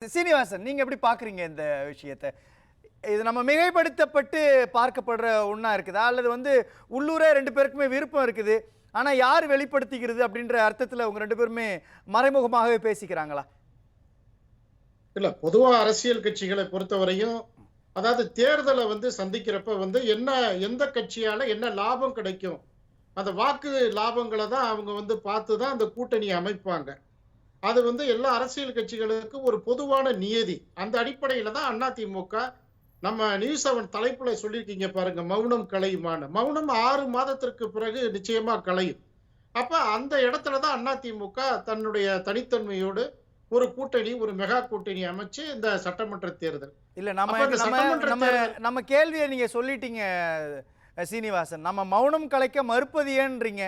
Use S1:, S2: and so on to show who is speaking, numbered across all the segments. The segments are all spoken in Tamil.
S1: சீனிவாசன், நீங்க எப்படி பாக்குறீங்க இந்த விஷயத்தை? இது நம்ம மிகைப்படுத்தப்பட்டு பார்க்கப்படுற ஒண்ணா இருக்குதா, அல்லது உள்ளூரே ரெண்டு பேருக்குமே விருப்பம் இருக்குது, ஆனா யார் வெளிப்படுத்திக்கிறது அப்படின்ற அர்த்தத்துல உங்க ரெண்டு பேருமே மறைமுகமாகவே பேசிக்கிறாங்களா?
S2: இல்ல, பொதுவா அரசியல் கட்சிகளை பொறுத்தவரையும் அதாவது தேர்தலை சந்திக்கிறப்ப என்ன எந்த கட்சியால என்ன லாபம் கிடைக்கும், அந்த வாக்கு லாபங்களை தான் அவங்க பார்த்து தான் அந்த கூட்டணியை அமைப்பாங்க. அது எல்லா அரசியல் கட்சிகளுக்கும் ஒரு பொதுவான நியதி. அந்த அடிப்படையில தான் அதிமுக நம்ம நியூஸ் 7 தலைப்புல சொல்லியிருக்கீங்க பாருங்க, மௌனம் கலையுமான்னு. மௌனம் 6 மாதத்திற்கு பிறகு நிச்சயமா கலையும். அப்ப அந்த இடத்துல தான் அதிமுக தன்னுடைய தனித்தன்மையோடு ஒரு கூட்டணி, ஒரு மெகா கூட்டணி அமைச்சு இந்த சட்டமன்ற தேர்தல்.
S1: இல்ல, நம்ம கேள்வியை நீங்க சொல்லிட்டீங்க சீனிவாசன். நம்ம மௌனம் கலைக்க மறுப்பது ஏன்றீங்க,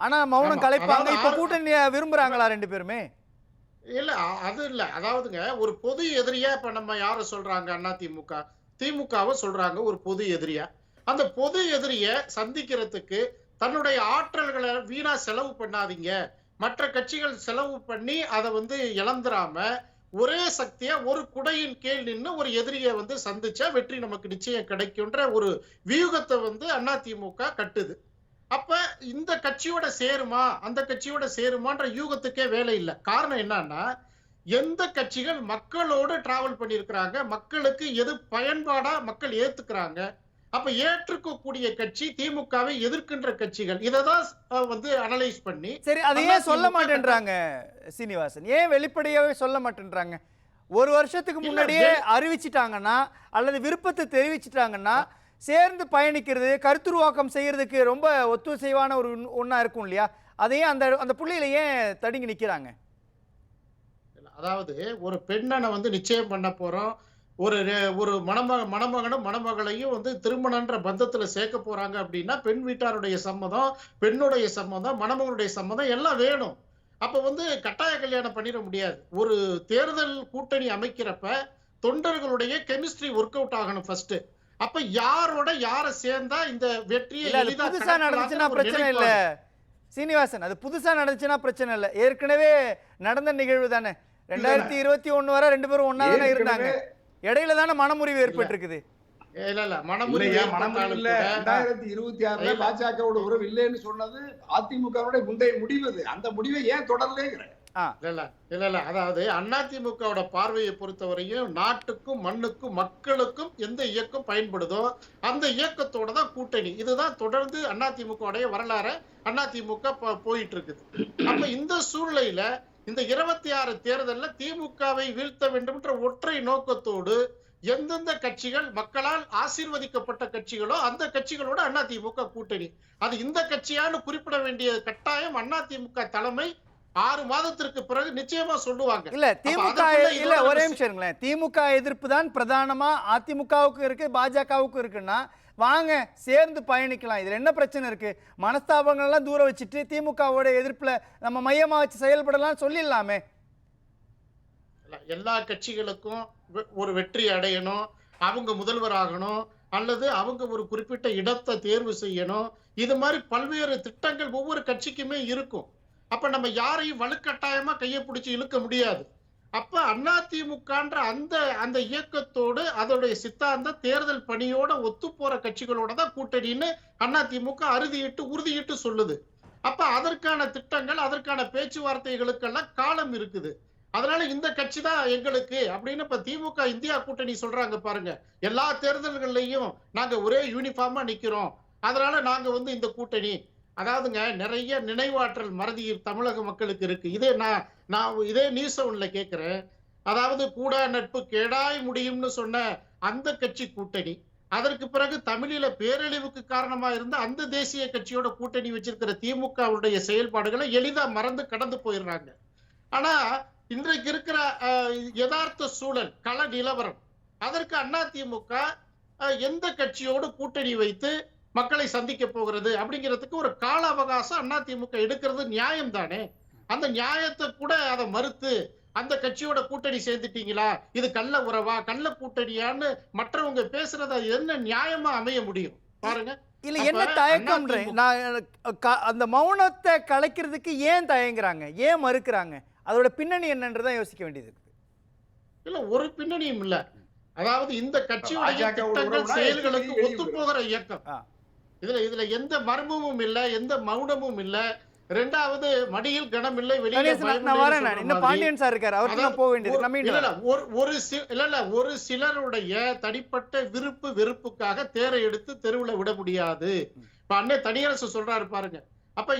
S1: ஆனா மௌனம் கலைப்பாங்க. இப்ப கூட்டணியை விரும்புறாங்களா ரெண்டு பேருமே?
S2: இல்ல, அது இல்ல. அதாவதுங்க, ஒரு பொது எதிரியா இப்ப நம்ம யார சொல்றாங்க? அதிமுக, திமுகவை சொல்றாங்க ஒரு பொது எதிரியா. அந்த பொது எதிரிய சந்திக்கிறதுக்கு தன்னுடைய ஆற்றல்களை வீணா செலவு பண்ணாதீங்க. மற்ற கட்சிகள் செலவு பண்ணி அதை இழந்துராம ஒரே சக்தியா ஒரு குடையின் கீழ் நின்று ஒரு எதிரியை சந்திச்சா வெற்றி நமக்கு நிச்சயம் கிடைக்கும்ன்ற ஒரு வியூகத்தை அதிமுக கட்டுது. அப்ப இந்த கட்சியோட சேருமா அந்த கட்சியோட சேருமான்ற யூகத்துக்கே வேலை இல்லை. காரணம் என்னன்னா, எந்த கட்சிகள் மக்களோடு டிராவல் பண்ணியிருக்கிறாங்க, மக்களுக்கு எது பயன்பாடா மக்கள் ஏத்துக்கிறாங்க, அப்ப ஏற்றுக்கக்கூடிய கட்சி திமுகவை எதிர்க்கின்ற கட்சிகள். இததான் அனலைஸ் பண்ணி.
S1: சரி, அதை ஏன் சொல்ல மாட்டேன்றாங்க சீனிவாசன்? ஏன் வெளிப்படையாவே சொல்ல மாட்டேன்றாங்க? ஒரு வருஷத்துக்கு முன்னாடியே அறிவிச்சிட்டாங்கன்னா அல்லது விருப்பத்தை தெரிவிச்சிட்டாங்கன்னா சேர்ந்து பயணிக்கிறது, கருத்துருவாக்கம் செய்யறதுக்கு ரொம்ப ஒத்துழைவான ஒரு ஒண்ணா இருக்கும் இல்லையா? அதையே அந்த புள்ளியில ஏன் தடுங்கி நிக்கிறாங்க?
S2: அதாவது ஒரு பெண்ணை நிச்சயம் பண்ண போறோம், ஒரு மணமகனும் மணமகளையும் திருமணன்ற பந்தத்துல சேர்க்க போறாங்க அப்படின்னா பெண் வீட்டாருடைய சம்மதம், பெண்ணுடைய சம்மதம், மணமகனுடைய சம்மதம் எல்லாம் வேணும். அப்ப கட்டாய கல்யாணம் பண்ணிட முடியாது. ஒரு தேர்தல் கூட்டணி அமைக்கிறப்ப தொண்டர்களுடைய கெமிஸ்ட்ரி ஒர்க் அவுட் ஆகணும் ஃபர்ஸ்ட். அப்ப யாரோட யார சேர்ந்தா இந்த வெற்றியை
S1: புதுசா நடந்துச்சுன்னா பிரச்சனை இல்ல சீனிவாசன். அது புதுசா நடந்துச்சுன்னா பிரச்சனை இல்ல, ஏற்கனவே நடந்த நிகழ்வு தானே. 2021 வரை ரெண்டு பேரும் ஒன்னா தானே இருந்தாங்க, இடையில தானே மனமுறிவு ஏற்பட்டு இருக்குது.
S2: மனமுறிவு
S3: 2026 பாஜகவோட உறவு இல்லைன்னு சொன்னது அதிமுகவுடைய முந்தைய முடிவு. அந்த முடிவை ஏன் தொடரலைங்கிறேன்.
S2: இல்ல, அதாவது அதிமுகவோட பார்வையை பொறுத்தவரையும் நாட்டுக்கும் மண்ணுக்கும் மக்களுக்கும் எந்த இயக்கம் பயன்படுதோ அந்த இயக்கத்தோட தான் கூட்டணி. இதுதான் தொடர்ந்து அதிமுக வரலாறு. அதிமுக போயிட்டு இருக்குது. அப்ப இந்த சூழ்நிலையில இந்த 26 தேர்தலில் திமுகவை வீழ்த்த வேண்டும் என்ற ஒற்றை நோக்கத்தோடு எந்தெந்த கட்சிகள் மக்களால் ஆசீர்வதிக்கப்பட்ட கட்சிகளோ அந்த கட்சிகளோட அதிமுக கூட்டணி. அது இந்த கட்சியான்னு குறிப்பிட வேண்டிய கட்டாயம் அதிமுக தலைமை 6 மாதத்திற்கு பிறகு நிச்சயமா சொல்லுவாங்க.
S1: இல்ல, திமுக இல்ல, ஒரே நிமிஷம் இருங்களேன். திமுக எதிர்ப்பு தான் பிரதானமா அதிமுகவுக்கு இருக்கு, பாஜகவுக்கு இருக்குன்னா வாங்க சேர்ந்து பயணிக்கலாம். இதுல என்ன பிரச்சனை இருக்கு? மனஸ்தாபங்கள் எல்லாம் தூரம் வச்சுட்டு திமுகவோட எதிர்ப்புல நம்ம மையமா வச்சு செயல்படலாம் சொல்லிடலாமே.
S2: எல்லா கட்சிகளுக்கும் ஒரு வெற்றி அடையணும், அவங்க முதல்வர் ஆகணும், அல்லது அவங்க ஒரு குறிப்பிட்ட இடத்தை தேர்வு செய்யணும். இது மாதிரி பல்வேறு திட்டங்கள் ஒவ்வொரு கட்சிக்குமே இருக்கும். அப்ப நம்ம யாரையும் வலுக்கட்டாயமா கையை பிடிச்சி இழுக்க முடியாது. அப்ப அதிமுகன்ற அந்த இயக்கத்தோடு அதோடைய சித்தாந்த தேர்தல் பணியோட ஒத்து போற கட்சிகளோட தான் கூட்டணின்னு அதிமுக உறுதியிட்டு சொல்லுது. அப்ப அதற்கான திட்டங்கள், அதற்கான பேச்சுவார்த்தைகளுக்கெல்லாம் காலம் இருக்குது. அதனால இந்த கட்சி தான் எங்களுக்கு அப்படின்னு இப்ப திமுக இந்தியா கூட்டணி சொல்றாங்க பாருங்க. எல்லா தேர்தல்கள்லயும் நாங்க ஒரே யூனிஃபார்மா நிக்கிறோம், அதனால நாங்க இந்த கூட்டணி. அதாவதுங்க, நிறைய நினைவாற்றல் மறதி தமிழக மக்களுக்கு இருக்கு. இதே நியூஸ் 7ல கேட்கிறேன். அதாவது கூட நட்பு கேடாய் முடியும்னு சொன்ன அந்த கட்சி கூட்டணி, அதற்கு பிறகு தமிழில பேரழிவுக்கு காரணமா இருந்த அந்த தேசிய கட்சியோட கூட்டணி வச்சிருக்கிற திமுகவுடைய செயல்பாடுகளை எளிதா மறந்து கடந்து போயிடுறாங்க. ஆனா இன்றைக்கு இருக்கிற யதார்த்த சூழல், கள நிலவரம், அதற்கு அதிமுக எந்த கட்சியோடு கூட்டணி வைத்து மக்களை சந்திக்க போகிறது அப்படிங்கிறதுக்கு ஒரு கால அவகாசம் அதிமுக எடுக்கிறது நியாயம் தானே. அந்த நியாயத்தை கூட அதை மறுத்து அந்த கட்சியோட கூட்டணி சேர்ந்துட்டீங்களா, இது கள்ள உறவா, கள்ள கூட்டணியான்னு மற்றவங்க பேசுறத என்ன நியாயமா அமைய முடியும் பாருங்க.
S1: இல்ல, என்ன தயக்கம்? அந்த மௌனத்தை கலைக்கிறதுக்கு ஏன் தயங்குறாங்க, ஏன் மறுக்கிறாங்க? அதோட பின்னணி என்னன்றதான் யோசிக்க வேண்டியது இருக்கு.
S2: இல்ல ஒரு பின்னணியும் இல்ல. அதாவது இந்த கட்சியுடைய
S3: பாஜக
S2: திட்டங்கள்
S3: உறவுனா
S2: செயல்களுக்கு
S3: வெளியே
S2: ஒத்து போகிற இயக்கம்.
S1: ஆ.
S2: இதுல எந்த மர்மமும் இல்ல, எந்த மௌனமும் இல்ல. இரண்டாவது மடியில் கனம் இல்லை, வெளியில
S1: கணேசன்,
S2: பயம்
S1: நான் வரேன்.
S2: இல்லைன்னு
S1: நான்
S2: சொல்ற
S1: இன்னும்
S2: மாதிரி.
S1: பாண்டியன் சார் இருக்காரு, அவருக்கு நான் போக வேண்டியது. நான் மீண்டும் வரேன்.
S2: ஒரு சிலருடைய தனிப்பட்ட விருப்பு வெறுப்புக்காக தேரை எடுத்து தெருவுல விட முடியாது. இப்ப அண்ணே தனியரசு சொல்றாரு பாருங்க. அப்ப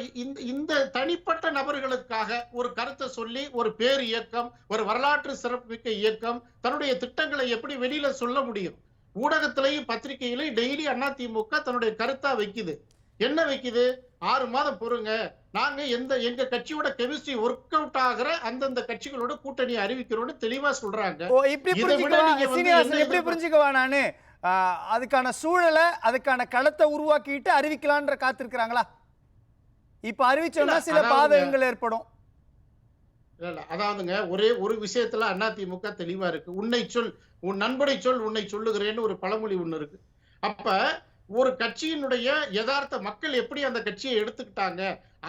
S2: இந்த தனிப்பட்ட நபர்களுக்காக ஒரு கருத்தை சொல்லி ஒரு பேர் இயக்கம், ஒரு வரலாற்று சிறப்புமிக்க இயக்கம் தன்னுடைய திட்டங்களை எப்படி வெளியில சொல்ல முடியும்? ஊடகத்திலையும் பத்திரிகையிலையும் டெய்லி அதிமுக தன்னுடைய கருத்தா வைக்குது. என்ன வைக்குது? 6 மாதம் பொறுங்க, நாங்க எங்க கட்சியோட கெமிஸ்ட்ரி ஒர்க் அவுட் ஆகிற அந்தந்த கட்சிகளோட கூட்டணி அறிவிக்கிறோம்னு தெளிவா சொல்றாங்க.
S1: ஓ, இப்படி
S2: இதை விட
S1: புரிஞ்சுக்கவா
S2: நீங்க வந்து
S1: சீனிவாசன்,
S2: என்ன
S1: எப்படி புரிஞ்சுக்கவா நானு அதுக்கான சூழலை, அதுக்கான களத்தை உருவாக்கிட்டு அறிவிக்கலான்ற காத்திருக்கிறாங்களா? இப்ப அறிவிச்சோம்னா
S2: இல்ல,
S1: சில
S2: அதாவதுங்க.
S1: பாதகங்கள் ஏற்படும்.
S2: இல்ல அதாவதுங்க, ஒரே ஒரு விஷயத்துல அதிமுக தெளிவா இருக்கு. உன்னை சொல், உன் நண்பனை சொல், உன்னை சொல்லுகிறேன்னு ஒரு பழமொழி ஒண்ணு இருக்கு. அப்ப ஒரு கட்சியினுடைய யதார்த்த மக்கள் எப்படி அந்த கட்சியை எடுத்துக்கிட்டாங்க,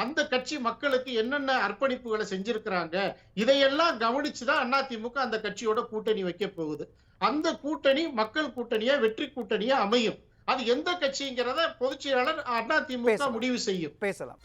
S2: அந்த கட்சி மக்களுக்கு என்னென்ன அர்ப்பணிப்புகளை செஞ்சிருக்கிறாங்க, இதையெல்லாம் கவனிச்சுதான் அதிமுக அந்த கட்சியோட கூட்டணி வைக்க போகுது. அந்த கூட்டணி மக்கள் கூட்டணியா, வெற்றி கூட்டணியா அமையும். அது எந்த கட்சிங்கிறத பொதுச் செயலாளர் அதிமுக
S1: பேசலாம்.
S2: முடிவு செய்யும்.
S1: பேசலாம்.